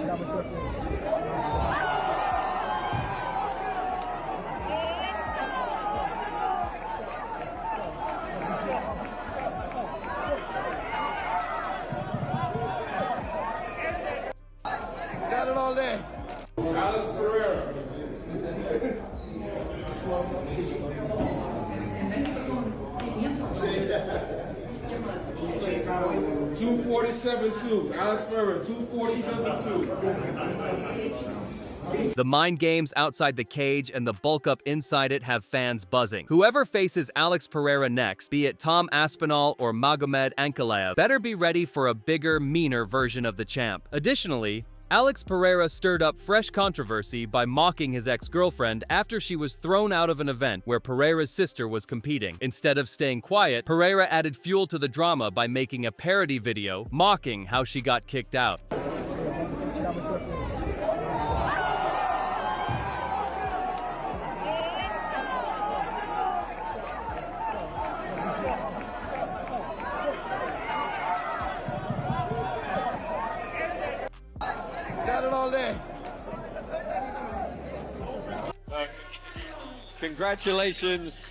Got it all day. Alex Pereira. $247.2. Alex Pereira, $247.2. The mind games outside the cage and the bulk up inside it have fans buzzing. Whoever faces Alex Pereira next, be it Tom Aspinall or Magomed Ankalaev, better be ready for a bigger, meaner version of the champ. Additionally, Alex Pereira stirred up fresh controversy by mocking his ex-girlfriend after she was thrown out of an event where Pereira's sister was competing. Instead of staying quiet, Pereira added fuel to the drama by making a parody video mocking how she got kicked out. Got it all day. Congratulations.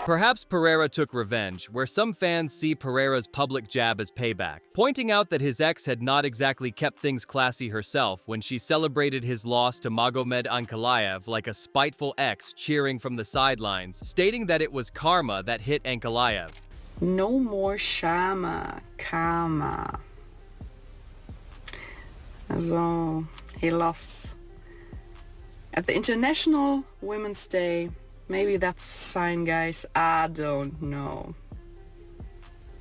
Perhaps Pereira took revenge, where some fans see Pereira's public jab as payback, pointing out that his ex had not exactly kept things classy herself when she celebrated his loss to Magomed Ankalaev like a spiteful ex cheering from the sidelines, stating that it was karma that hit Ankalaev. No more chama, calma. So, he lost at the International Women's Day. Maybe that's a sign, guys. I don't know.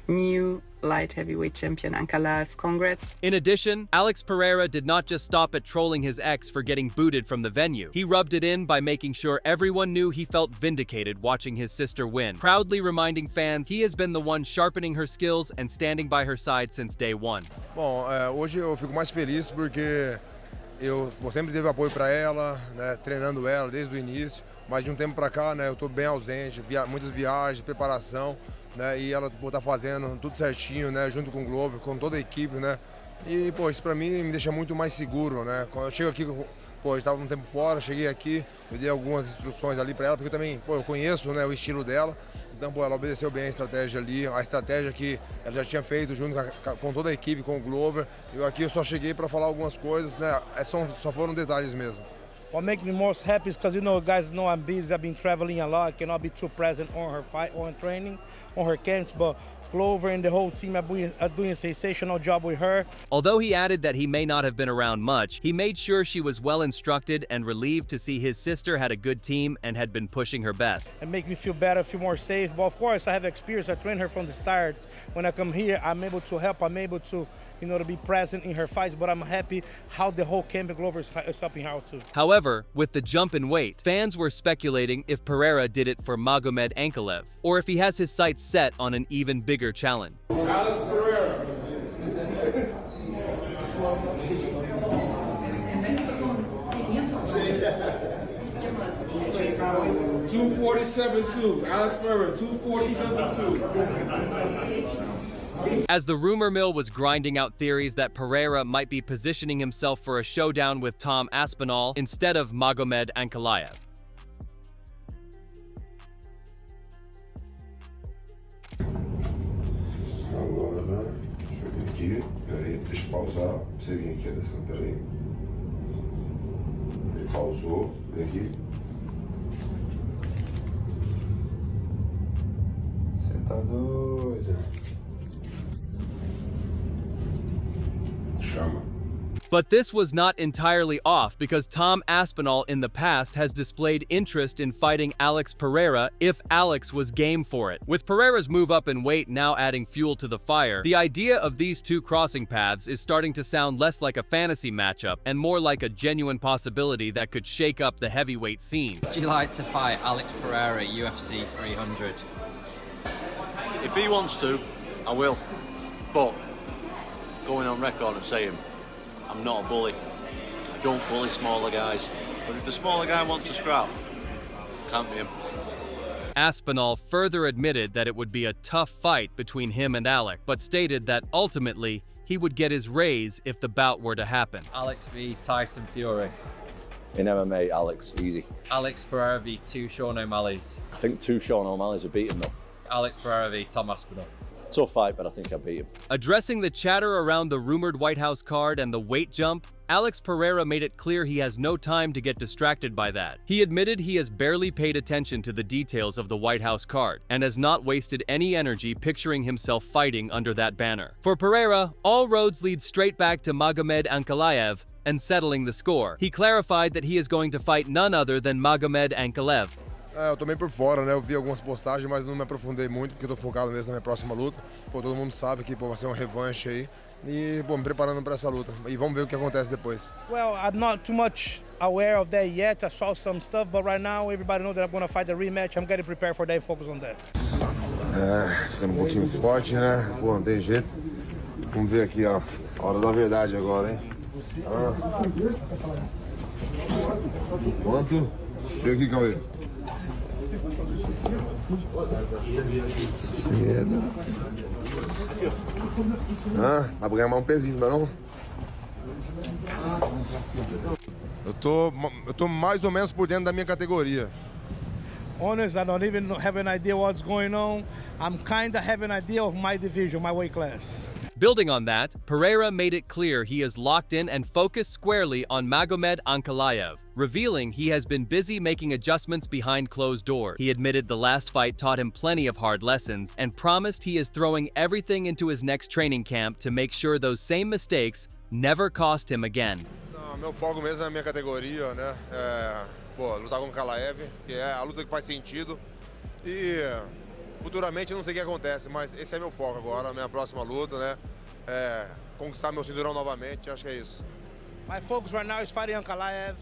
New light heavyweight champion Ankalaev, congrats. In addition, Alex Pereira did not just stop at trolling his ex for getting booted from the venue. He rubbed it in by making sure everyone knew he felt vindicated watching his sister win, proudly reminding fans he has been the one sharpening her skills and standing by her side since day one. Bom, hoje eu fico mais feliz porque eu sempre dei apoio para ela, né, treinando ela desde o início, mas de um tempo para cá, né, eu estou bem ausente, muitas viagens, preparação, né, e ela está fazendo tudo certinho, né, junto com o Glover, com toda a equipe, né, e pô, isso para mim me deixa muito mais seguro, né. Quando eu chego aqui, pô, eu estava um tempo fora, cheguei aqui, eu dei algumas instruções ali para ela, porque eu também, pô, eu conheço, né, o estilo dela. Então, pô, ela obedeceu bem a estratégia ali, a estratégia que ela já tinha feito junto com toda a equipe, com o Glover. Eu aqui eu só cheguei para falar algumas coisas, né? Só foram detalhes mesmo. What makes me most happy is because, you know, guys know I'm busy. I've been traveling a lot. I cannot be too present on her fight, on training, on her camps. But Glover and the whole team are doing a sensational job with her. Although he added that he may not have been around much, he made sure she was well instructed and relieved to see his sister had a good team and had been pushing her best. It makes me feel better, feel more safe. But of course, I have experience. I trained her from the start. When I come here, I'm able to help. I'm able to, you know, to be present in her fights. But I'm happy how the whole camp and Glover is helping her out too. However, with the jump in weight, fans were speculating if Pereira did it for Magomed Ankalaev, or if he has his sights set on an even bigger challenge. Alex Pereira. $247.2. Alex Pereira, $247.2. As the rumor mill was grinding out theories that Pereira might be positioning himself for a showdown with Tom Aspinall instead of Magomed Ankalaev. Agora, deixa eu ver aqui, peraí, deixa eu pausar, pra você vir aqui, descendo, peraí. Ele pausou, vem aqui. Você tá doido? Chama. But this was not entirely off because Tom Aspinall in the past has displayed interest in fighting Alex Pereira if Alex was game for it. With Pereira's move up in weight now adding fuel to the fire, the idea of these two crossing paths is starting to sound less like a fantasy matchup and more like a genuine possibility that could shake up the heavyweight scene. Would you like to fight Alex Pereira UFC 300? If he wants to, I will. But going on record and saying I'm not a bully. I don't bully smaller guys. But if the smaller guy wants to scrap, can't be him. Aspinall further admitted that it would be a tough fight between him and Alec, but stated that ultimately he would get his raise if the bout were to happen. Alex v Tyson Fury. In MMA, Alex, easy. Alex Pereira v 2 Sean O'Malley's. I think 2 Sean O'Malley's have beaten though. Alex Pereira v Tom Aspinall. Tough fight, but I think I beat him. Addressing the chatter around the rumored White House card and the weight jump, Alex Pereira made it clear he has no time to get distracted by that. He admitted he has barely paid attention to the details of the White House card and has not wasted any energy picturing himself fighting under that banner. For Pereira, all roads lead straight back to Magomed Ankalaev and settling the score. He clarified that he is going to fight none other than Magomed Ankalaev. Eu tô meio por fora, né? Eu vi algumas postagens, mas não me aprofundei muito, porque eu tô focado mesmo na minha próxima luta. Pô, todo mundo sabe que vai ser uma revanche aí. E, pô, me preparando para essa luta. E vamos ver o que acontece depois. Well, I'm not too much aware of that yet. I saw some stuff, but right now everybody knows that I'm going to fight the rematch. I'm getting prepared for that and focus on that. Ficando um pouquinho forte, né? Pô, não tem jeito. Vamos ver aqui, ó. A hora da verdade agora, hein? Quanto? Chega aqui, Cauê. Cedo. Dá pra ganhar mais um pezinho, não dá não? Eu tô mais ou menos por dentro da minha categoria. Honest, I don't even have an idea what's going on. I'm kind of have an idea of my division, my weight class. Building on that, Pereira made it clear he is locked in and focused squarely on Magomed Ankalaev, revealing he has been busy making adjustments behind closed doors. He admitted the last fight taught him plenty of hard lessons and promised he is throwing everything into his next training camp to make sure those same mistakes never cost him again. Meu foco mesmo é a minha categoria, né? Lutar com o Ankalaev, que é a luta que faz sentido. E futuramente eu não sei o que acontece, mas esse é meu foco agora, a minha próxima luta, né? Conquistar meu cinturão novamente, acho que é isso. My focus right now is fighting Ankalaev,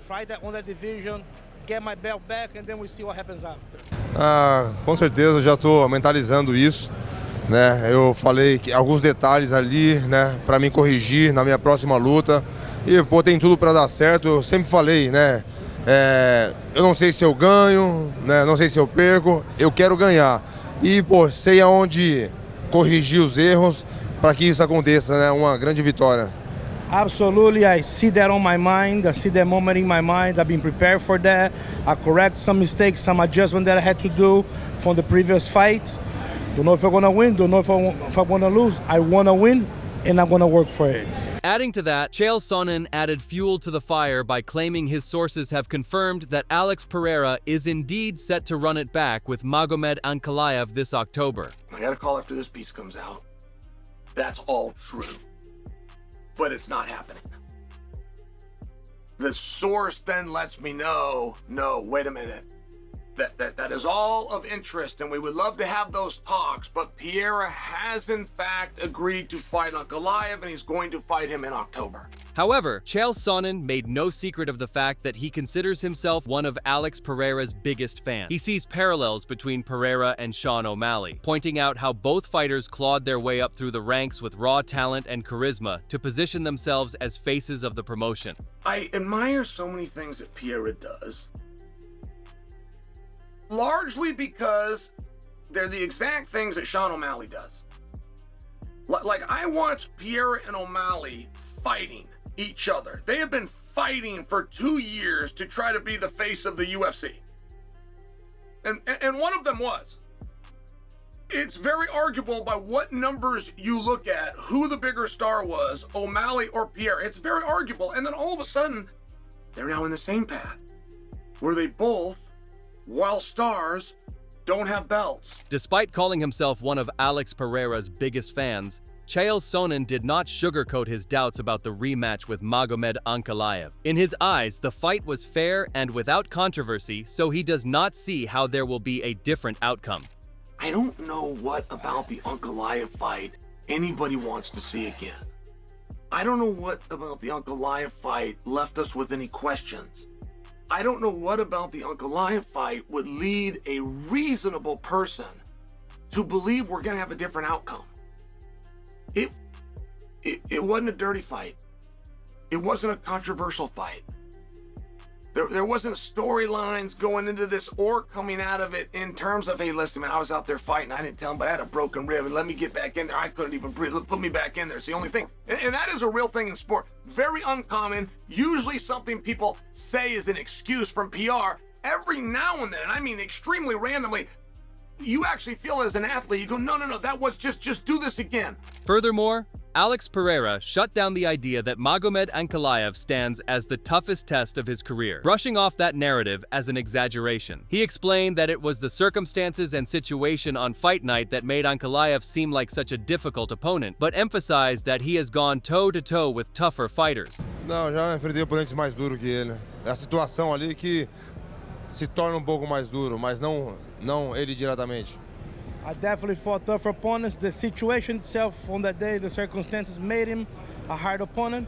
fight on that division, get my belt back, and then we see what happens after. Com certeza, eu já estou mentalizando isso, né? Eu falei que alguns detalhes ali, né, para me corrigir na minha próxima luta. E pô, tem tudo para dar certo. Eu sempre falei, né? Eu não sei se eu ganho, né? Não sei se eu perco. Eu quero ganhar. E pô, sei aonde corrigir os erros para que isso aconteça, né? Uma grande vitória. Absolutely, I see that on my mind. I see that moment in my mind. I've been prepared for that. I correct some mistakes, some adjustment that I had to do from the previous fight. Don't know if I'm gonna win. Don't know if I'm gonna lose. I wanna win, and I'm gonna work for it. Adding to that, Chael Sonnen added fuel to the fire by claiming his sources have confirmed that Alex Pereira is indeed set to run it back with Magomed Ankalaev this October. I got a call after this piece comes out. That's all true. But it's not happening. The source then lets me know, no, wait a minute. That is all of interest, and we would love to have those talks, but Pereira has in fact agreed to fight Ankalaev, and he's going to fight him in October. However, Chael Sonnen made no secret of the fact that he considers himself one of Alex Pereira's biggest fans. He sees parallels between Pereira and Sean O'Malley, pointing out how both fighters clawed their way up through the ranks with raw talent and charisma to position themselves as faces of the promotion. I admire so many things that Pereira does, largely because they're the exact things that Sean O'Malley does. Like, I watch Pereira and O'Malley fighting each other. They have been fighting for 2 years to try to be the face of the UFC. And one of them was. It's very arguable by what numbers you look at who the bigger star was, O'Malley or Pereira. It's very arguable. And then all of a sudden, they're now in the same path, where they both, while stars, don't have belts. Despite calling himself one of Alex Pereira's biggest fans, Chael Sonnen did not sugarcoat his doubts about the rematch with Magomed Ankalaev. In his eyes, the fight was fair and without controversy, so he does not see how there will be a different outcome. I don't know what about the Ankalaev fight anybody wants to see again. I don't know what about the Ankalaev fight left us with any questions. I don't know what about the Ankalaev fight would lead a reasonable person to believe we're going to have a different outcome. It wasn't a dirty fight. It wasn't a controversial fight. There wasn't storylines going into this or coming out of it in terms of, hey, listen, man, I was out there fighting. I didn't tell him, but I had a broken rib, and let me get back in there. I couldn't even breathe. Put me back in there. It's the only thing. And that is a real thing in sport. Very uncommon. Usually something people say is an excuse from PR. Every now and then, and I mean extremely randomly, you actually feel as an athlete, you go, no, that was just do this again. Furthermore, Alex Pereira shut down the idea that Magomed Ankalaev stands as the toughest test of his career, brushing off that narrative as an exaggeration. He explained that it was the circumstances and situation on fight night that made Ankalaev seem like such a difficult opponent, but emphasized that he has gone toe-to-toe with tougher fighters. Não, já enfrentei oponentes mais duros que ele. É a situação ali que se torna pouco mais duro, mas não ele diretamente. I definitely fought tougher opponents. The situation itself on that day, the circumstances made him a hard opponent,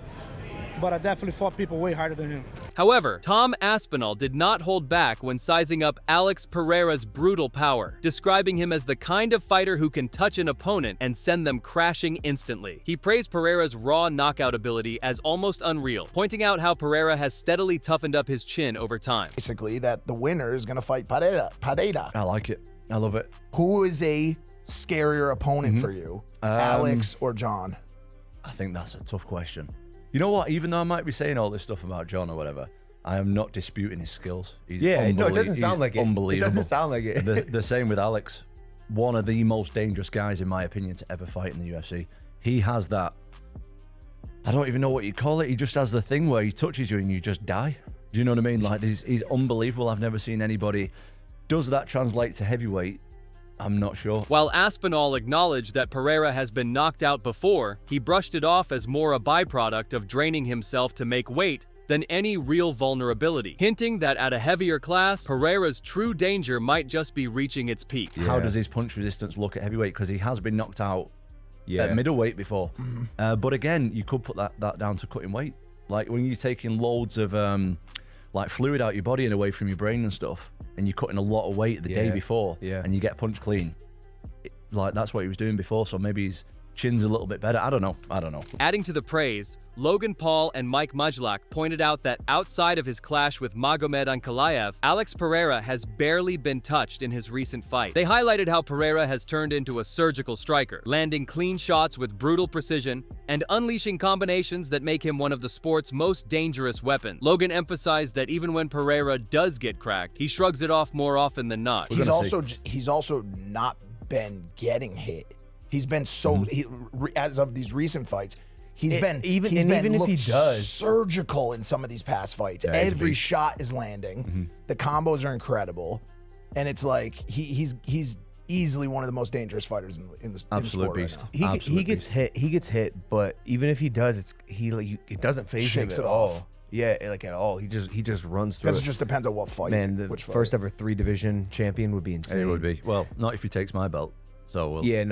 but I definitely fought people way harder than him. However, Tom Aspinall did not hold back when sizing up Alex Pereira's brutal power, describing him as the kind of fighter who can touch an opponent and send them crashing instantly. He praised Pereira's raw knockout ability as almost unreal, pointing out how Pereira has steadily toughened up his chin over time. Basically, that the winner is going to fight Pereira. I like it. I love it. Who is a scarier opponent for you, Alex or John? I think that's a tough question. You know what? Even though I might be saying all this stuff about John or whatever, I am not disputing his skills. No, it doesn't sound like it. Unbelievable. It doesn't sound like it. The same with Alex. One of the most dangerous guys, in my opinion, to ever fight in the UFC. He has that, I don't even know what you call it. He just has the thing where he touches you and you just die. Do you know what I mean? Like, he's unbelievable. I've never seen anybody. Does that translate to heavyweight? I'm not sure. While Aspinall acknowledged that Pereira has been knocked out before, he brushed it off as more a byproduct of draining himself to make weight than any real vulnerability, hinting that at a heavier class, Pereira's true danger might just be reaching its peak. Yeah. How does his punch resistance look at heavyweight? Because he has been knocked out at middleweight before. But again, you could put that down to cutting weight. Like when you're taking loads of like fluid out your body and away from your brain and stuff, and you're cutting a lot of weight the day before, and you get punched clean. Like that's what he was doing before, so maybe his chin's a little bit better. I don't know. Adding to the praise, Logan Paul and Mike Mudglock pointed out that outside of his clash with Magomed Ankalaev, Alex Pereira has barely been touched in his recent fight. They highlighted how Pereira has turned into a surgical striker, landing clean shots with brutal precision and unleashing combinations that make him one of the sport's most dangerous weapons. Logan emphasized that even when Pereira does get cracked, he shrugs it off more often than not. He's also not been getting hit. He's been so as of these recent fights. Even if he does surgical in some of these past fights, every shot is landing. The combos are incredible, and it's like he's easily one of the most dangerous fighters in the sport beast. Right He gets hit, but even if he does, it doesn't phase him at all. Yeah, like at all. He just runs through. It just depends on what fight. Man, the first ever 3 division champion would be insane. It would be. Well, not if he takes my belt. So we'll... Yeah.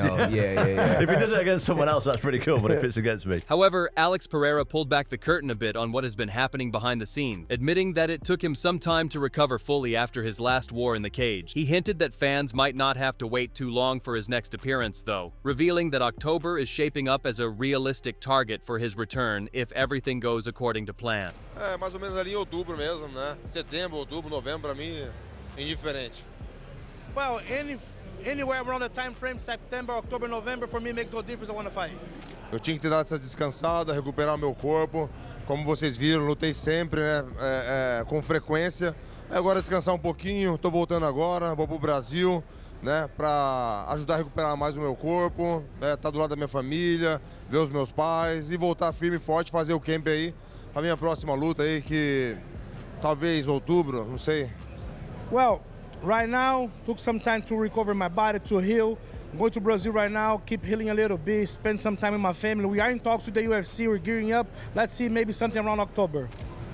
If he does it against someone else, that's pretty cool, but if it's against me. However, Alex Pereira pulled back the curtain a bit on what has been happening behind the scenes, admitting that it took him some time to recover fully after his last war in the cage. He hinted that fans might not have to wait too long for his next appearance, though, revealing that October is shaping up as a realistic target for his return if everything goes according to plan. Mais ou menos ali em outubro mesmo, né? Setembro, outubro, novembro, para mim, indiferente. Well, anywhere around the time frame, September, October, November, for me makes no difference. I want to fight. Eu tinha que ter dado essa descansada, recuperar meu corpo. Como vocês viram, lutei sempre, né? Com frequência. Agora descansar um pouquinho. Tô voltando agora, vou pro Brasil, né? Para ajudar a recuperar mais o meu corpo, né? Tá do lado da minha família, ver os meus pais e voltar firme e forte, fazer o camp aí, a minha próxima luta aí que talvez outubro, não sei. Well, right now, took some time to recover my body, to heal. I'm going to Brazil right now, keep healing a little bit, spend some time with my family. We are in talks with the UFC, we're gearing up. Let's see, maybe something around October.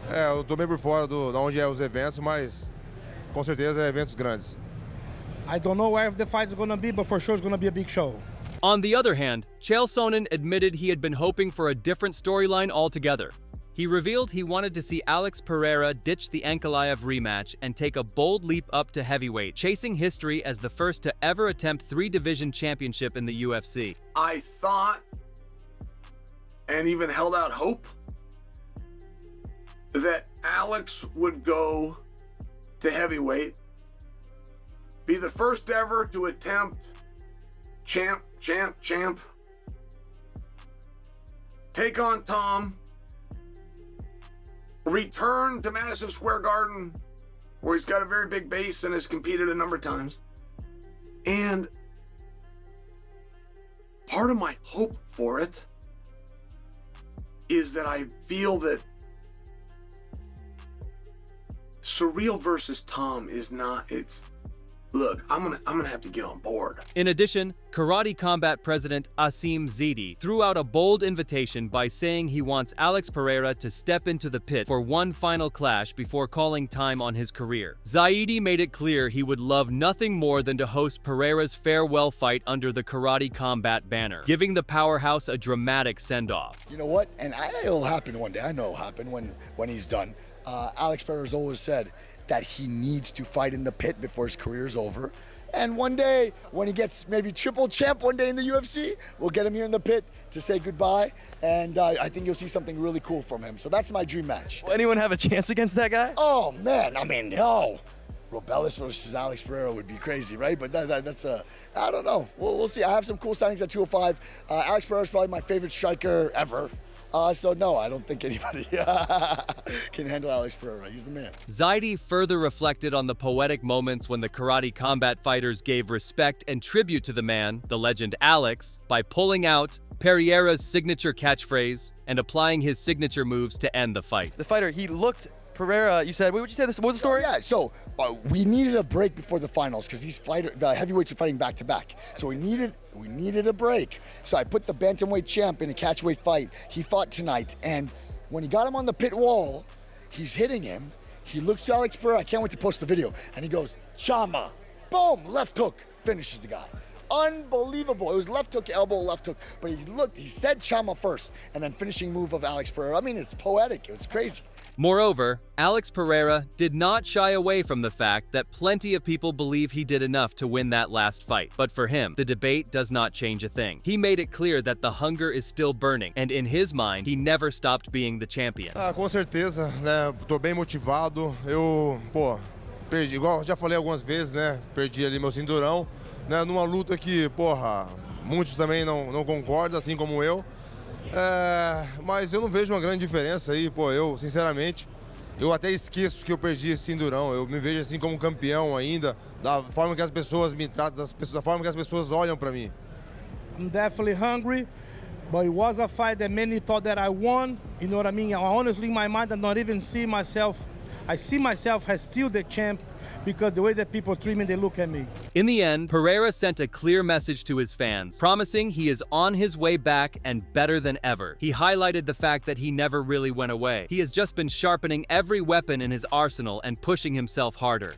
Eu tô meio por fora de onde os eventos, mas com certeza eventos grandes. I don't know where the fight is going to be, but for sure it's going to be a big show. On the other hand, Chael Sonnen admitted he had been hoping for a different storyline altogether. He revealed he wanted to see Alex Pereira ditch the Ankalaev rematch and take a bold leap up to heavyweight, chasing history as the first to ever attempt 3-division championship in the UFC. I thought, and even held out hope, that Alex would go to heavyweight, be the first ever to attempt champ, take on Tom, return to Madison Square Garden, where he's got a very big base and has competed a number of times. And part of my hope for it is that I feel that Surreal versus Tom is not, look, I'm gonna have to get on board. In addition, Karate Combat President Asim Zidi threw out a bold invitation by saying he wants Alex Pereira to step into the pit for one final clash before calling time on his career. Zaidi made it clear he would love nothing more than to host Pereira's farewell fight under the Karate Combat banner, giving the powerhouse a dramatic send-off. You know what? And it'll happen one day. I know it'll happen when he's done. Alex Pereira's always said that he needs to fight in the pit before his career is over. And one day, when he gets maybe triple champ one day in the UFC, we'll get him here in the pit to say goodbye. And I think you'll see something really cool from him. So that's my dream match. Will anyone have a chance against that guy? Oh, man. I mean, no. Robellis versus Alex Pereira would be crazy, right? But that's I don't know. We'll see. I have some cool signings at 205. Alex Pereira is probably my favorite striker ever. So no, I don't think anybody can handle Alex Pereira. He's the man. Zaidi further reflected on the poetic moments when the Karate Combat fighters gave respect and tribute to the man, the legend Alex, by pulling out Pereira's signature catchphrase and applying his signature moves to end the fight. The fighter, he looked Pereira, you said, what would you say this was the story? Yeah, so we needed a break before the finals because the heavyweights are fighting back to back. So we needed a break. So I put the bantamweight champ in a catchweight fight. He fought tonight, and when he got him on the pit wall, he's hitting him. He looks to Alex Pereira, I can't wait to post the video, and he goes, Chama, boom, left hook, finishes the guy. Unbelievable. It was left hook, elbow, left hook, but he said Chama first, and then finishing move of Alex Pereira. I mean, it's poetic, it was crazy. Moreover, Alex Pereira did not shy away from the fact that plenty of people believe he did enough to win that last fight. But for him, the debate does not change a thing. He made it clear that the hunger is still burning, and in his mind, he never stopped being the champion. Com certeza, né? Tô bem motivado. Eu, perdi, igual já falei algumas vezes, né? Perdi ali meu cinturão, né? Numa luta que, muitos também não concordam, assim como eu. Mas eu não vejo uma grande diferença aí, eu, sinceramente, eu até esqueço que eu perdi esse cinturão. Eu me vejo assim como campeão ainda, da forma que as pessoas me tratam, da forma que as pessoas olham para mim. I'm definitely hungry, but it was a fight that many thought that I won. You know what I mean? Honestly, in my mind, I don't even see myself. I see myself as still the champ because the way that people treat me, they look at me. In the end, Pereira sent a clear message to his fans, promising he is on his way back and better than ever. He highlighted the fact that he never really went away. He has just been sharpening every weapon in his arsenal and pushing himself harder.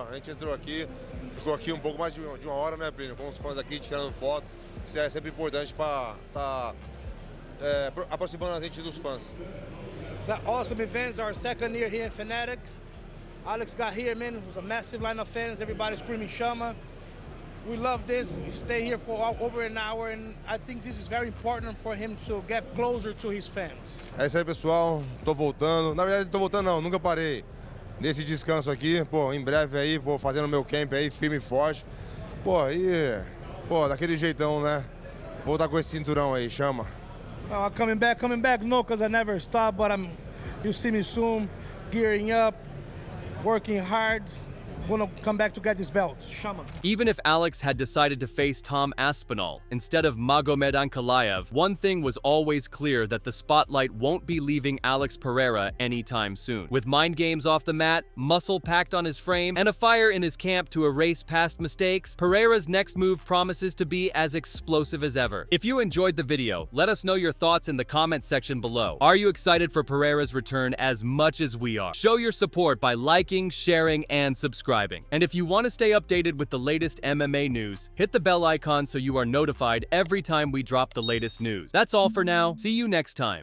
A gente entrou aqui, ficou aqui pouco mais de uma hora, né, Plínio? Com os fãs aqui tirando foto. Isso é sempre importante para estar aproximando a gente dos fãs. It's an awesome event. It's our second year here in Fanatics. Alex got here, man. It was a massive line of fans. Everybody screaming Shama. We love this. We stay here for over an hour, and I think this is very important for him to get closer to his fans. É isso aí, pessoal. Tô voltando. Na verdade, não tô voltando não, nunca parei. Nesse descanso aqui, em breve aí, fazendo meu camp aí, firme e forte. Daquele jeitão, né? Voltar com esse cinturão aí, Chama. Coming back, no, because I never stop, but you'll see me soon, gearing up, working hard. Gonna come back to get this belt. Shama. Even if Alex had decided to face Tom Aspinall instead of Magomed Ankalaev, one thing was always clear: that the spotlight won't be leaving Alex Pereira anytime soon. With mind games off the mat, muscle packed on his frame, and a fire in his camp to erase past mistakes, Pereira's next move promises to be as explosive as ever. If you enjoyed the video, let us know your thoughts in the comment section below. Are you excited for Pereira's return as much as we are? Show your support by liking, sharing, and subscribing. And if you want to stay updated with the latest MMA news, hit the bell icon so you are notified every time we drop the latest news. That's all for now. See you next time.